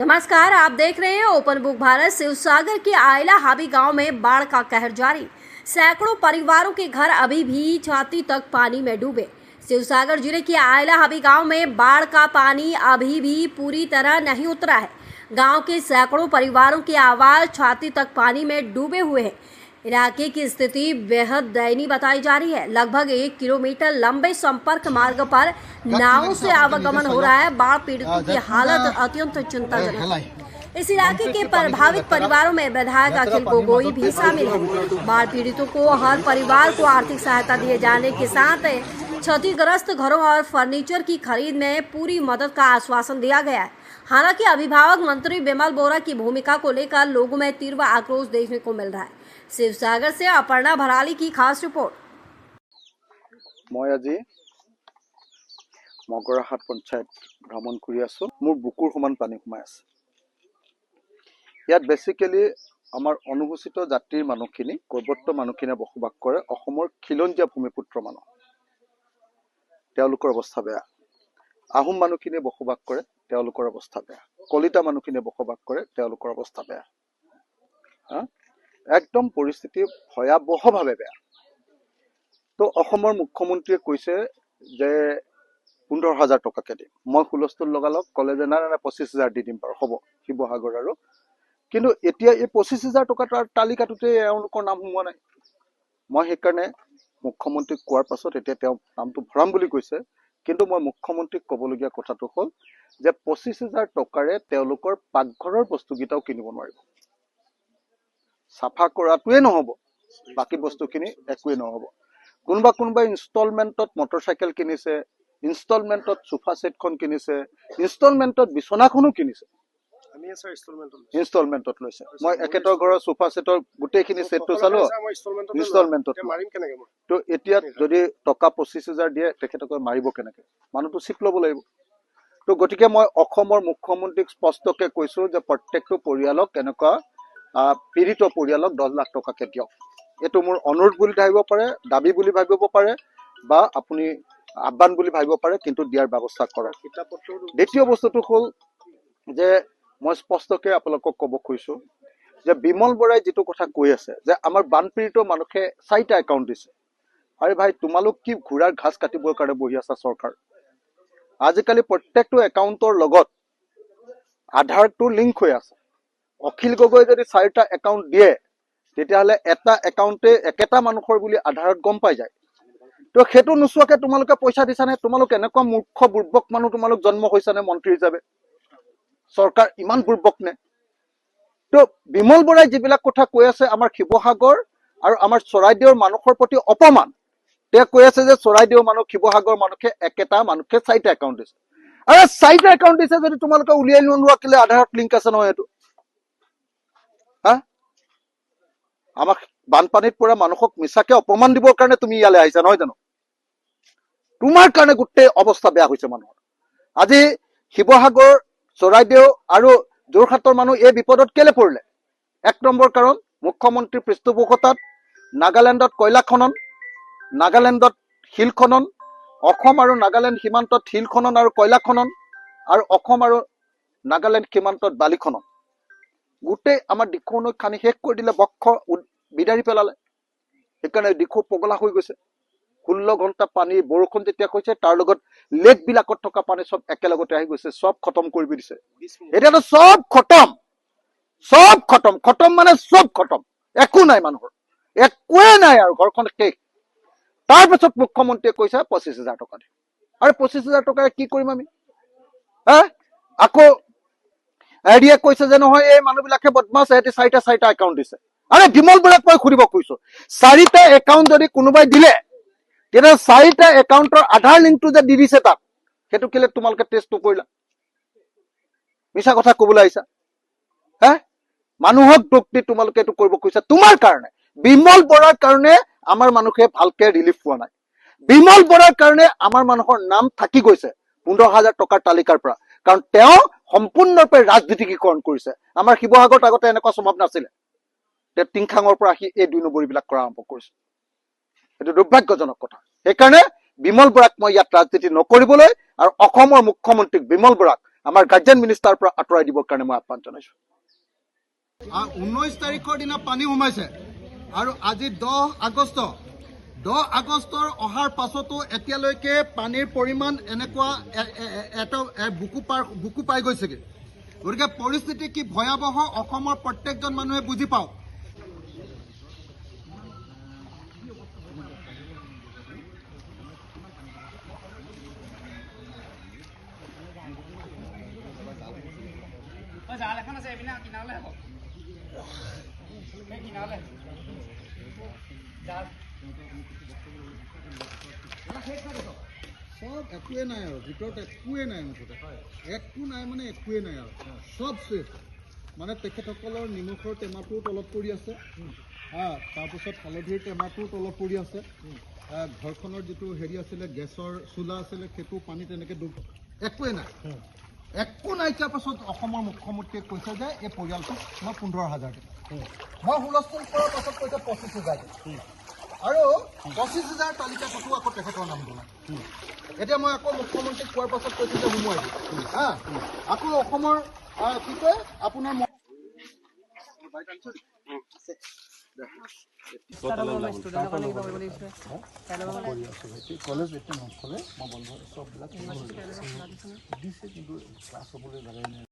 नमस्कार, आप देख रहे हैं ओपन बुक भारत। शिवसागर के आयला हावी गांव में बाढ़ का कहर जारी। सैकड़ों परिवारों के घर अभी भी छाती तक पानी में डूबे। शिवसागर जिले के आयला हावी गांव में बाढ़ का पानी अभी भी पूरी तरह नहीं उतरा है। गांव के सैकड़ों परिवारों की आवाज छाती तक पानी में डूबे हुए हैं। इलाके की स्थिति बेहद दयनीय बताई जा रही है। लगभग 1 किलोमीटर लंबे संपर्क मार्ग पर नावों से आवागमन हो रहा है। बाढ़ पीड़ितों की हालत अत्यंत चिंताजनक है। इस इलाके के प्रभावित परिवारों में विधायक अखिल गोगोई भी शामिल है। बाढ़ पीड़ितों को हर परिवार को आर्थिक सहायता दिए जाने के साथ क्षतिग्रस्त घरों और फर्नीचर की खरीद में पूरी मदद का आश्वासन दिया गया है। हालांकि अभिभावक मंत्री बिमल बोरा की भूमिका को लेकर लोगों में तीव्र आक्रोश देखने को मिल रहा है। शिवसागर से अपर्णा भराली की खास रिपोर्ट। मैं आज मगराहाट पंचायत भ्रमण कर आसो। मोर बुकुर समान पानी सोमाय आछे। इयात बेसिकली आमार अनुसूचित जातिर मानुखिनि कैबर्त मानुखिनिये बसबास करे। अहोमर खिलंजीया भूमिपुत्र मानुह तेओलोकर अवस्था बेया। आहोम मानुखिनिये बसबास करे तेओलोकर अवस्था बेया। कलिता मानुखिनिये बसबास करे तेओलोकर अवस्था बेया। एकदम परिस्थिति भयावह भावे बेया। तो अहोमर मुख्यमंत्री कैसे जे 15,000 टकाके दिम। मैं हुलस्थुल लगालक कले जे ना 25,000 दी दिम बार हब शिवसागर आरो। किन्तु एतिया ए 25,000 टका तालिकाटुते एওঁলোকৰ नाम हुआ नाइ। मैं हेकारणे मुख्यमंत्री कोৱাৰ पाছত एतिया तेও नामটো भराम বুলি কৈছে। किन्तु मैं मुख्यमंत्री कबलगिया कथाটো हल जे 25,000 टकारे तेওঁলোকৰ पाकघৰৰ बस्तुगिटाও किनिब नोवारिब। साफा कराटोए নহব, बाकी बस्तुखिनि एकোৱে নহব। कोनबा इन्स्टलमेन्टत मटरसाइकेल किनिছে, इन्स्टलमेन्टत सोफा सेटखन किनिছে, इन्स्टलमेन्टत बिछनाखनो किनिছে। আমি স্যার इन्स्टलमेन्टत লৈছে। মই একেটা ঘৰৰ সোফা সেটৰ গুটেখিনি সেটটো চালো इन्स्टलमेन्टत মারিম কেনেকে মই। তো এতিয়া যদি টকা 25,000 দিয়ে তেখেতক মাৰিব কেনেকে? মানুহটো চিপ ল'ব লাগিব। তো গতিকে মই অসমৰ মুখ্যমন্ত্ৰীক স্পষ্টকে কৈছো যে প্ৰত্যেকটো পৰিয়ালক কেনেকুৱা पीड़ित परियालक 10 लाख टकाके दियक। एटु मोर अनुरोध बुली भाबिब पारे, दाबी बुली भाबिब पारे बा आपुनि आह्वान बुली भाबिब पारे, किन्तु दियार व्यवस्था करक। द्वितीय बस्तुটো हल जे मैं स्पष्टके आपलोকক कब खुजिছো जे बिमल बोराई जितु कथा কৈ আছে जे आमार बानपीड़ित मानुखे 4टा एकाउंट दिছে। अरे भाई तुमालोक कि घुरार घास काटिबर कारणे बहि आछा सरकार। आजिकाली प्रत्येकটো एकाउंटर लगत आधारটো लिंक হৈ আছে। अखिल गगৈ যদি 4টা एकाउंट दिए तेतियाहले एटा एकाउंटे एकेटा मानुखर बुली आधारत गम पाई जाय। तो हेतु नुसुवाके तुमालोके पैसा दिसाने? तुमालोक एनेকুৱা मूर्ख बुर्बक मानु तुमालोक जन्म হৈছানে मंत्री हिसाबे? सरकार इमान बुर्बक ने? तो बिमल बोराई जिबिलाक कथा কৈ আছে आमार शिवसागर और आमार चराइदेउर मानुखर प्रति अपमान। ते কৈ আছে जे चराइदेउर मानु शिवसागर मानुखे एकेटा मानुखे 4টা एकाउंट दिছে। अरे 4টা एकाउंट दिছে যদি तुमालोके उलियाइ लोৱা केले आधारत लिंक আছে নহয় एतु? आमाक बानपानीत परा मानुखक मिसाके अपमान दिबर कारणे तुमी इयाले आइছা নহয় জানো? तुमार कारणे गुटे अवस्था बेया হৈছে मानुहर। আজি शिवसागर चराइदेउ आरो जोरहाटर मानु ए विपदत केले पड़ले? 1 नम्बर कारण मुख्यमंत्री पृष्ठपोषकतात नागालैंडत कयला खनन, नागालैंडत हिल खनन, অসম আৰু নাগালেণ্ড সীমান্তত হিল খনন আৰু কয়লা খনন আৰু অসম আৰু নাগালেণ্ড সীমান্তত বালি খনন। গোটে আমাৰ দিখনো খানি শেষ কৰি দিলে, বক্ষ বিদাৰি পেলালে। সেইকাৰণে দিখো পগলা হৈ গৈছে। 16 ঘন্টা পানী বৰষুণ যেতিয়া কৈছে তাৰ লগত লেক বিলাকত থকা পানী সব একেলগতে আহি গৈছে, সব খতম কৰি দিছে। এতিয়াতো সব খতম, সব খতম। খতম মানে সব খতম, একো নাই মানুহৰ, একোৱে নাই আৰু ঘৰখন শেষ। তাৰ পাছত মুখ্যমন্ত্ৰীয়ে কৈছে 25,000 টকা দে। আৰু 25,000 টকা কি কৰিম আমি? আকৌ এডিয়ে কৈছে যে নহয় এই মানুহবিলাকে বদমাছ, এটি 4টা একাউন্ট দিছে। আরে বিমল বৰাক মই খুৰিব কৈছো 4টা একাউন্ট যদি কোনোবাই দিলে তেনে 4টা একাউন্টৰ আধাৰ লিংকটো যে দি দিছে তাক, হেতু কেলে তোমালোকে টেষ্ট কৰিলা? মিছা কথা কবলৈ আইছা। মানুহক দুক্তি তোমালোকে এটো কৰিব কৈছা তোমাৰ কাৰণে। বিমল বৰাৰ কাৰণে আমাৰ মানুহে ভালকে ৰিলিফ পোৱা নাই। বিমল বৰাৰ কাৰণে আমাৰ মানুহৰ নাম থাকি গৈছে 15,000 টকাৰ তালিকাৰ পৰা, কাৰণ তেওঁ সম্পূৰ্ণৰূপে ৰাজনীতিকীকৰণ কৰিছে। আমাৰ শিৱসাগৰত আগতে এনেকুৱা স্বভাৱ নাছিলে। তে টিংখাঙৰ পৰা আহি এই 2 নম্বৰীবিলাক কৰা আৰম্ভ কৰিছে। এটো দুৰ্ভাগ্যজনক কথা। সেইকাৰণে বিমল বৰাক মই ইয়াত ৰাজনীতি নকৰিবলৈ আৰু অসমৰ মুখ্যমন্ত্ৰী বিমল বৰাক আমাৰ গাৰ্জেন মিনিষ্টাৰৰ পৰা আঁতৰাই দিবৰ কাৰণে মই আহ্বান জনাইছোঁ। 19 তাৰিখৰ দিনা পানী সোমাইছে আৰু আজি 10 আগষ্টৰ অহাৰ পাছতো এতিয়ালৈকে পানীৰ পৰিমাণ এনেকুৱা বুকু পাই গৈছেগে। গতিকে পৰিস্থিতি কি ভয়াৱহ অসমৰ প্ৰত্যেকজন মানুহে বুজি পাওক। সব একোৱে নাই আৰু ভিতৰত একোৱে নাই, মুঠতে একো নাই মানে একোৱে নাই আৰু সব শেষ। মানে তেখেতসকলৰ নিমখৰ টেমাটোও তলত পৰি আছে, তাৰপিছত হালধিৰ টেমাটোও তলত পৰি আছে, ঘৰখনৰ যিটো হেৰি আছিলে গেছৰ চোলা আছিলে সেইটো পানী তেনেকৈ ডুব, একোৱে নাই। একো নাইকিয়াৰ পাছত অসমৰ মুখ্যমন্ত্ৰীয়ে কৈছে যে এই পৰিয়ালটোক মই 15,000 দিম। মই হুলস্থুল কৰাৰ পাছত কৈছে 25,000 দিম আৰু 25,000 তালিকাটো আকৌ তেখেতৰ নাম জনাই। এতিয়া মই আকৌ মুখ্যমন্ত্ৰীক কোৱাৰ পাছত কৈছোঁ যে সোমোৱাই দিম। আকৌ অসমৰ কি কয় আপোনাৰ কলেজ এতিয়া নথলে মই বন্ধ চববিলাক দিছে, কিন্তু ক্লাছ হ'বলৈ জেগাই নাই।